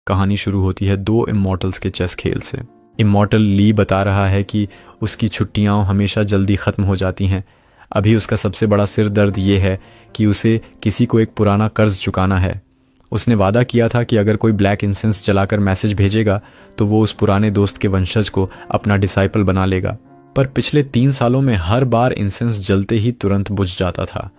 कहानी शुरू होती है दो इमॉर्टल्स के चेस खेल से। इमॉर्टल ली बता रहा है कि उसकी छुट्टियां हमेशा जल्दी ख़त्म हो जाती हैं। अभी उसका सबसे बड़ा सिर दर्द ये है कि उसे किसी को एक पुराना कर्ज चुकाना है। उसने वादा किया था कि अगर कोई ब्लैक इंसेंस जलाकर मैसेज भेजेगा तो वो उस पुराने दोस्त के वंशज को अपना डिसाइपल बना लेगा। पर पिछले 3 सालों में हर बार इंसेंस जलते ही तुरंत बुझ जाता था।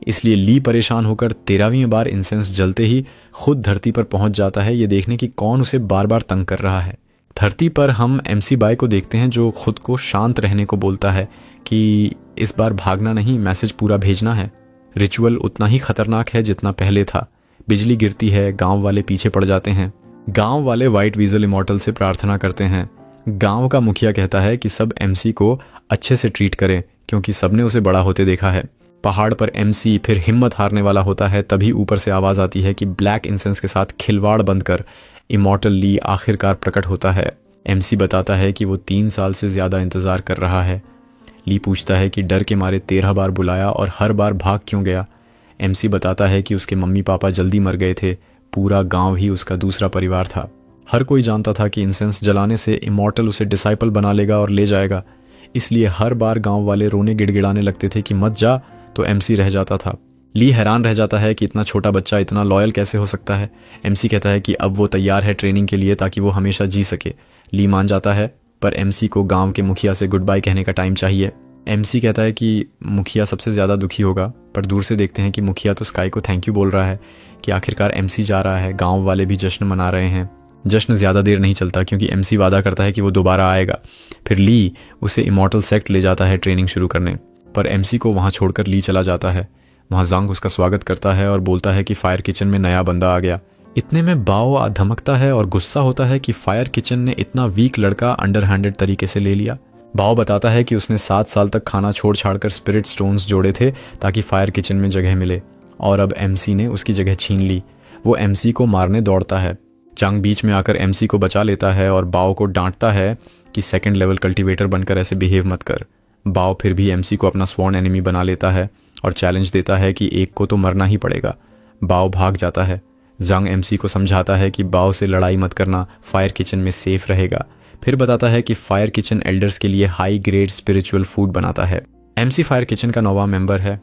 इसलिए ली परेशान होकर 13वीं बार इंसेंस जलते ही खुद धरती पर पहुंच जाता है, ये देखने की कौन उसे बार बार तंग कर रहा है। धरती पर हम MC बाय को देखते हैं जो खुद को शांत रहने को बोलता है कि इस बार भागना नहीं, मैसेज पूरा भेजना है। रिचुअल उतना ही खतरनाक है जितना पहले था। बिजली गिरती है, गांव वाले पीछे पड़ जाते हैं। गांव वाले व्हाइट वीजल इमॉर्टल से प्रार्थना करते हैं। गांव का मुखिया कहता है कि सब MC को अच्छे से ट्रीट करें क्योंकि सबने उसे बड़ा होते देखा है। पहाड़ पर MC फिर हिम्मत हारने वाला होता है, तभी ऊपर से आवाज़ आती है कि ब्लैक इंसेंस के साथ खिलवाड़ बंद कर। इमॉर्टल ली आखिरकार प्रकट होता है। MC बताता है कि वो 3 साल से ज़्यादा इंतज़ार कर रहा है। ली पूछता है कि डर के मारे 13 बार बुलाया और हर बार भाग क्यों गया। MC बताता है कि उसके मम्मी पापा जल्दी मर गए थे, पूरा गांव ही उसका दूसरा परिवार था। हर कोई जानता था कि इंसेंस जलाने से इमॉर्टल उसे डिसाइपल बना लेगा और ले जाएगा, इसलिए हर बार गांव वाले रोने गिड़गिड़ाने लगते थे कि मत जा, तो MC रह जाता था। ली हैरान रह जाता है कि इतना छोटा बच्चा इतना लॉयल कैसे हो सकता है। MC कहता है कि अब वो तैयार है ट्रेनिंग के लिए ताकि वो हमेशा जी सके। ली मान जाता है, पर MC को गांव के मुखिया से गुड बाय कहने का टाइम चाहिए। MC कहता है कि मुखिया सबसे ज़्यादा दुखी होगा, पर दूर से देखते हैं कि मुखिया तो स्काई को थैंक यू बोल रहा है कि आखिरकार MC जा रहा है। गांव वाले भी जश्न मना रहे हैं। जश्न ज़्यादा देर नहीं चलता क्योंकि MC वादा करता है कि वो दोबारा आएगा। फिर ली उसे इमॉर्टल सेक्ट ले जाता है ट्रेनिंग शुरू करने, पर MC को वहाँ छोड़कर ली चला जाता है। वहाँ ज़ांग उसका स्वागत करता है और बोलता है कि फायर किचन में नया बंदा आ गया। इतने में बाओ धमकता है और गुस्सा होता है कि फायर किचन ने इतना वीक लड़का अंडरहैंडेड तरीके से ले लिया। बाओ बताता है कि उसने 7 साल तक खाना छोड़ छाड़ कर स्पिरिट स्टोन्स जोड़े थे ताकि फायर किचन में जगह मिले, और अब MC ने उसकी जगह छीन ली। वो MC को मारने दौड़ता है। चांग बीच में आकर MC को बचा लेता है और बाओ को डांटता है कि 2nd लेवल कल्टीवेटर बनकर ऐसे बिहेव मत कर। बाओ फिर भी MC को अपना स्वॉर्न एनिमी बना लेता है और चैलेंज देता है कि एक को तो मरना ही पड़ेगा। बाओ भाग जाता है। जांग MC को समझाता है कि बाओ से लड़ाई मत करना, फायर किचन में सेफ रहेगा। फिर बताता है कि फायर किचन एल्डर्स के लिए हाई ग्रेड स्पिरिचुअल फूड बनाता है। MC फायर किचन का 9वां मेंबर है।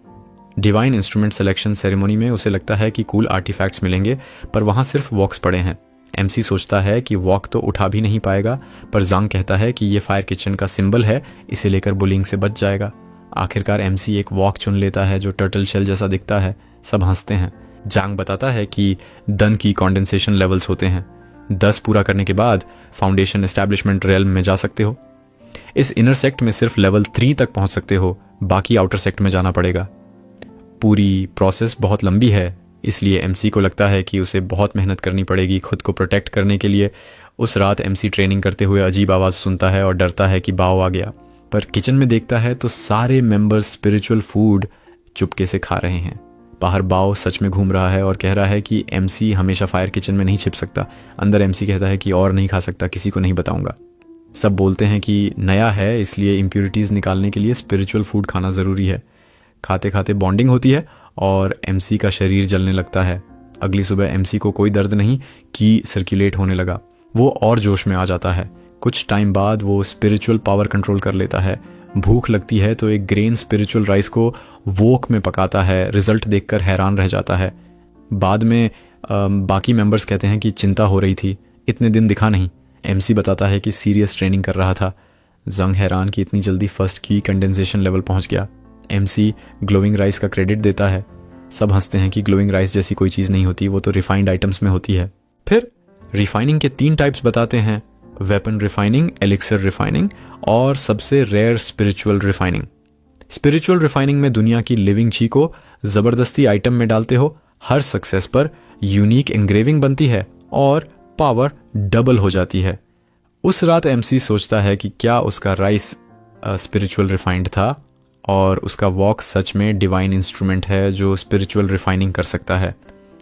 डिवाइन इंस्ट्रूमेंट सिलेक्शन सेरेमनी में उसे लगता है कि कूल आर्टिफैक्ट्स मिलेंगे, पर वहाँ सिर्फ वॉक्स पड़े हैं। MC सोचता है कि वॉक तो उठा भी नहीं पाएगा, पर जांग कहता है कि ये फायर किचन का सिंबल है, इसे लेकर बुलिंग से बच जाएगा। आखिरकार MC एक वॉक चुन लेता है जो टर्टल शेल जैसा दिखता है। सब हंसते हैं। जांग बताता है कि दन की कॉन्डेंसेशन लेवल्स होते हैं। 10 पूरा करने के बाद फाउंडेशन एस्टैब्लिशमेंट रेल्म में जा सकते हो। इस इनर सेक्ट में सिर्फ लेवल 3 तक पहुंच सकते हो, बाकी आउटर सेक्ट में जाना पड़ेगा। पूरी प्रोसेस बहुत लंबी है, इसलिए MC को लगता है कि उसे बहुत मेहनत करनी पड़ेगी खुद को प्रोटेक्ट करने के लिए। उस रात MC ट्रेनिंग करते हुए अजीब आवाज़ सुनता है और डरता है कि बाओ आ गया, पर किचन में देखता है तो सारे मेंबर्स स्पिरिचुअल फूड चुपके से खा रहे हैं। बाहर बाओ सच में घूम रहा है और कह रहा है कि MC हमेशा फायर किचन में नहीं छिप सकता। अंदर MC कहता है कि और नहीं खा सकता, किसी को नहीं बताऊंगा। सब बोलते हैं कि नया है, इसलिए इम्प्यूरिटीज़ निकालने के लिए स्पिरिचुअल फूड खाना ज़रूरी है। खाते खाते बॉन्डिंग होती है और MC का शरीर जलने लगता है। अगली सुबह MC को कोई दर्द नहीं, की सर्कुलेट होने लगा। वो और जोश में आ जाता है। कुछ टाइम बाद वो स्पिरिचुअल पावर कंट्रोल कर लेता है। भूख लगती है तो एक ग्रेन स्पिरिचुअल राइस को वोक में पकाता है। रिजल्ट देखकर हैरान रह जाता है। बाद में बाकी मेंबर्स कहते हैं कि चिंता हो रही थी, इतने दिन दिखा नहीं। MC बताता है कि सीरियस ट्रेनिंग कर रहा था। जंग हैरान कि इतनी जल्दी फर्स्ट की कंडेंसेशन लेवल पहुंच गया। MC ग्लोइंग राइस का क्रेडिट देता है। सब हंसते हैं कि ग्लोइंग राइस जैसी कोई चीज़ नहीं होती, वो तो रिफाइंड आइटम्स में होती है। फिर रिफाइनिंग के 3 टाइप्स बताते हैं, वेपन रिफाइनिंग, एलिक्सर रिफाइनिंग और सबसे rare spiritual refining. Spiritual refining में दुनिया की लिविंग ची को ज़बरदस्ती आइटम में डालते हो। हर सक्सेस पर यूनिक एंग्रेविंग बनती है और पावर डबल हो जाती है। उस रात MC सोचता है कि क्या उसका राइस स्पिरिचुअल रिफाइंड था और उसका वॉक सच में डिवाइन इंस्ट्रूमेंट है जो स्पिरिचुअल रिफाइनिंग कर सकता है।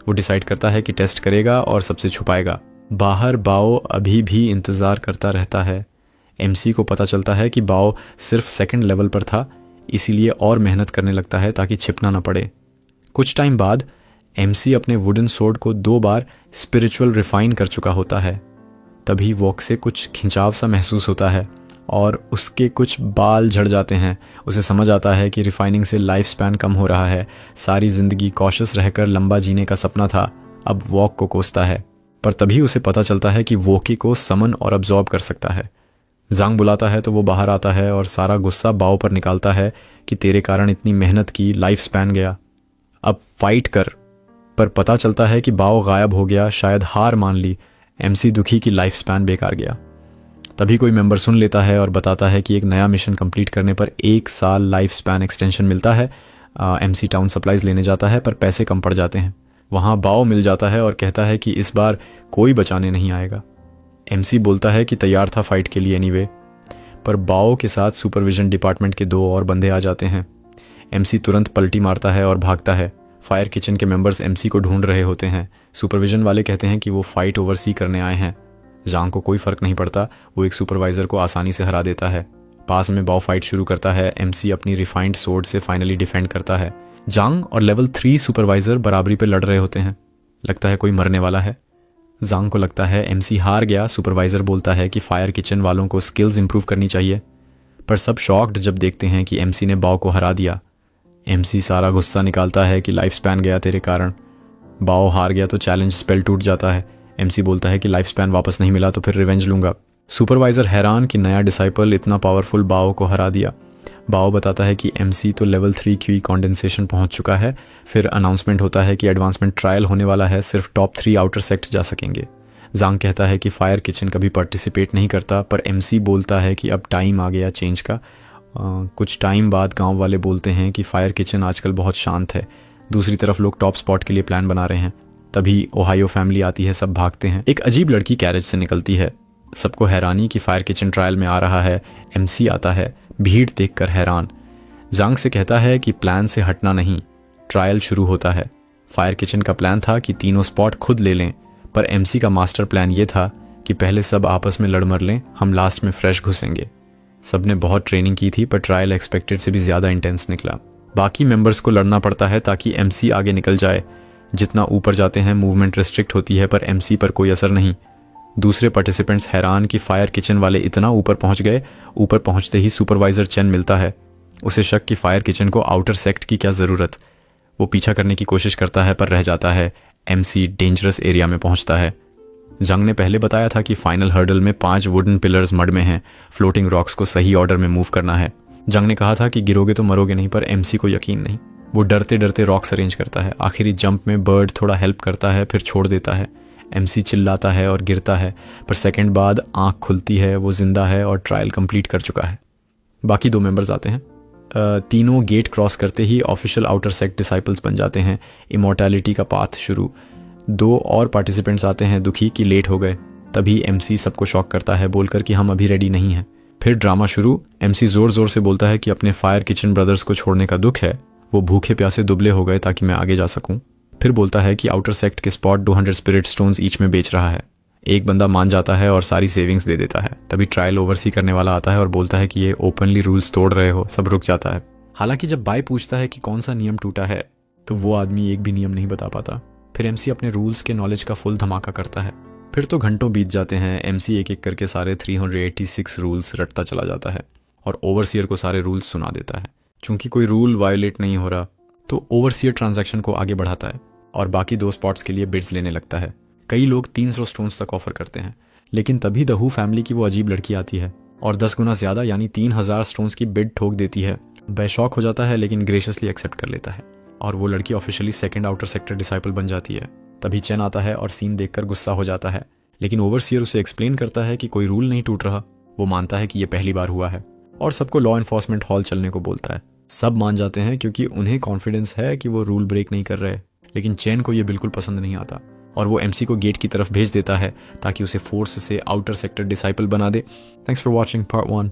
वो डिसाइड करता है कि टेस्ट करेगा और सबसे छुपाएगा। बाहर बाओ अभी भी इंतज़ार करता रहता है। MC को पता चलता है कि बाओ सिर्फ 2nd लेवल पर था, इसीलिए और मेहनत करने लगता है ताकि छिपना ना पड़े। कुछ टाइम बाद एमसी अपने वुडन सोर्ड को 2 बार स्पिरिचुअल रिफाइन कर चुका होता है। तभी वॉक से कुछ खिंचाव सा महसूस होता है और उसके कुछ बाल झड़ जाते हैं। उसे समझ आता है कि रिफाइनिंग से लाइफ स्पैन कम हो रहा है। सारी ज़िंदगी कॉशियस रहकर लंबा जीने का सपना था, अब वॉक को कोसता है। पर तभी उसे पता चलता है कि वोकी को समन और अब्जॉर्ब कर सकता है। जांग बुलाता है तो वो बाहर आता है और सारा गुस्सा बाओ पर निकालता है कि तेरे कारण इतनी मेहनत की, लाइफ स्पैन गया, अब फाइट कर। पर पता चलता है कि बाओ गायब हो गया, शायद हार मान ली। एमसी दुखी की लाइफ स्पैन बेकार गया। तभी कोई मेंबर सुन लेता है और बताता है कि एक नया मिशन कंप्लीट करने पर 1 साल लाइफ स्पैन एक्सटेंशन मिलता है। एमसी टाउन सप्लाइज लेने जाता है पर पैसे कम पड़ जाते हैं। वहाँ बाओ मिल जाता है और कहता है कि इस बार कोई बचाने नहीं आएगा। एमसी बोलता है कि तैयार था फाइट के लिए एनीवे। पर बाओ के साथ सुपरविजन डिपार्टमेंट के 2 और बंदे आ जाते हैं। एमसी तुरंत पलटी मारता है और भागता है। फायर किचन के मेंबर्स एमसी को ढूंढ रहे होते हैं। सुपरविजन वाले कहते हैं कि वो फाइट ओवरसी करने आए हैं। जांग को कोई फर्क नहीं पड़ता, वो एक सुपरवाइजर को आसानी से हरा देता है। पास में बाओ फाइट शुरू करता है। एमसी अपनी रिफाइंड सोर्ड से फाइनली डिफेंड करता है। जांग और लेवल 3 सुपरवाइजर बराबरी पे लड़ रहे होते हैं। लगता है कोई मरने वाला है। जांग को लगता है एमसी हार गया। सुपरवाइजर बोलता है कि फायर किचन वालों को स्किल्स इंप्रूव करनी चाहिए। पर सब शॉक्ड जब देखते हैं कि एमसी ने बाओ को हरा दिया। एमसी सारा गुस्सा निकालता है कि लाइफ स्पैन गया तेरे कारण। बाओ हार गया तो चैलेंज स्पेल टूट जाता है। एमसी बोलता है कि लाइफ स्पैन वापस नहीं मिला तो फिर रिवेंज लूंगा। सुपरवाइजर हैरान कि नया डिसाइपल इतना पावरफुल बाओ को हरा दिया। बाओ बताता है कि एमसी तो लेवल 3 क्यूई कंडेंसेशन पहुंच चुका है। फिर अनाउंसमेंट होता है कि एडवांसमेंट ट्रायल होने वाला है, सिर्फ टॉप 3 आउटर सेक्ट जा सकेंगे। जांग कहता है कि फायर किचन कभी पार्टिसिपेट नहीं करता, पर एमसी बोलता है कि अब टाइम आ गया चेंज का। कुछ टाइम बाद गांव वाले बोलते हैं कि फायर किचन आजकल बहुत शांत है। दूसरी तरफ लोग टॉप स्पॉट के लिए प्लान बना रहे हैं। तभी ओहायो फैमिली आती है, सब भागते हैं। एक अजीब लड़की कैरेज से निकलती है। सबको हैरानी कि फायर किचन ट्रायल में आ रहा है। एमसी आता है, भीड़ देखकर हैरान। जांग से कहता है कि प्लान से हटना नहीं। ट्रायल शुरू होता है। फायर किचन का प्लान था कि तीनों स्पॉट खुद ले लें, पर एमसी का मास्टर प्लान ये था कि पहले सब आपस में लड़ मर लें, हम लास्ट में फ्रेश घुसेंगे। सबने बहुत ट्रेनिंग की थी पर ट्रायल एक्सपेक्टेड से भी ज़्यादा इंटेंस निकला। बाकी मेंबर्स को लड़ना पड़ता है ताकि एमसी आगे निकल जाए। जितना ऊपर जाते हैं मूवमेंट रिस्ट्रिक्ट होती है, पर एमसी पर कोई असर नहीं। दूसरे पार्टिसिपेंट्स हैरान कि फायर किचन वाले इतना ऊपर पहुंच गए। ऊपर पहुंचते ही सुपरवाइजर चेन मिलता है। उसे शक कि फायर किचन को आउटर सेक्ट की क्या ज़रूरत। वो पीछा करने की कोशिश करता है पर रह जाता है। एमसी डेंजरस एरिया में पहुंचता है। जंग ने पहले बताया था कि फाइनल हर्डल में 5 वुडन पिलर्स मड में हैं। फ्लोटिंग रॉक्स को सही ऑर्डर में मूव करना है। जंग ने कहा था कि गिरोगे तो मरोगे नहीं, पर एमसी को यकीन नहीं। वो डरते डरते रॉक्स अरेंज करता है। आखिरी जंप में बर्ड थोड़ा हेल्प करता है, फिर छोड़ देता है। एमसी चिल्लाता है और गिरता है, पर सेकंड बाद आंख खुलती है। वो जिंदा है और ट्रायल कंप्लीट कर चुका है। बाकी 2 मेंबर्स आते हैं। तीनों गेट क्रॉस करते ही ऑफिशियल आउटर सेक्ट डिसाइपल्स बन जाते हैं। इमॉर्टैलिटी का पाथ शुरू। 2 और पार्टिसिपेंट्स आते हैं, दुखी कि लेट हो गए। तभी एमसी सबको शॉक करता है बोलकर कि हम अभी रेडी नहीं हैं। फिर ड्रामा शुरू। एमसी जोर जोर से बोलता है कि अपने फायर किचन ब्रदर्स को छोड़ने का दुख है। वो भूखे प्यासे दुबले हो गए ताकि मैं आगे जा सकूं। फिर बोलता है कि आउटर सेक्ट के स्पॉट 200 स्पिरिट स्टोन्स ईच में बेच रहा है। एक बंदा मान जाता है और सारी सेविंग्स दे देता है। तभी ट्रायल ओवरसी करने वाला आता है और बोलता है कि ये ओपनली रूल्स तोड़ रहे हो। सब रुक जाता है। हालांकि जब बाय पूछता है कि कौन सा नियम टूटा है तो वो आदमी एक भी नियम नहीं बता पाता। फिर एमसी अपने रूल्स के नॉलेज का फुल धमाका करता है। फिर तो घंटों बीत जाते हैं। एमसी एक एक करके सारे 386 रूल्स रटता चला जाता है और ओवरसियर को सारे रूल्स सुना देता है। चूंकि कोई रूल वायोलेट नहीं हो रहा तो ओवरसियर ट्रांजैक्शन को आगे बढ़ाता है और बाकी 2 स्पॉट्स के लिए बिड्स लेने लगता है। कई लोग 300 स्टोन्स तक ऑफर करते हैं, लेकिन तभी दहू फैमिली की वो अजीब लड़की आती है और 10 गुना ज़्यादा यानी 3000 स्टोन्स की बिड ठोक देती है। बेशौक हो जाता है लेकिन ग्रेशियसली एक्सेप्ट कर लेता है और वो लड़की officially second outer sector disciple बन जाती है। तभी चेन आता है और सीन देखकर गुस्सा हो जाता है, लेकिन ओवरसियर उसे एक्सप्लेन करता है कि कोई रूल नहीं टूट रहा। वो मानता है कि ये पहली बार हुआ है और सबको लॉ एनफोर्समेंट हॉल चलने को बोलता है। सब मान जाते हैं क्योंकि उन्हें कॉन्फिडेंस है कि वो रूल ब्रेक नहीं कर रहे। लेकिन चेन को ये बिल्कुल पसंद नहीं आता और वो एमसी को गेट की तरफ भेज देता है ताकि उसे फोर्स से आउटर सेक्टर डिसाइपल बना दे। Thanks for watching part 1।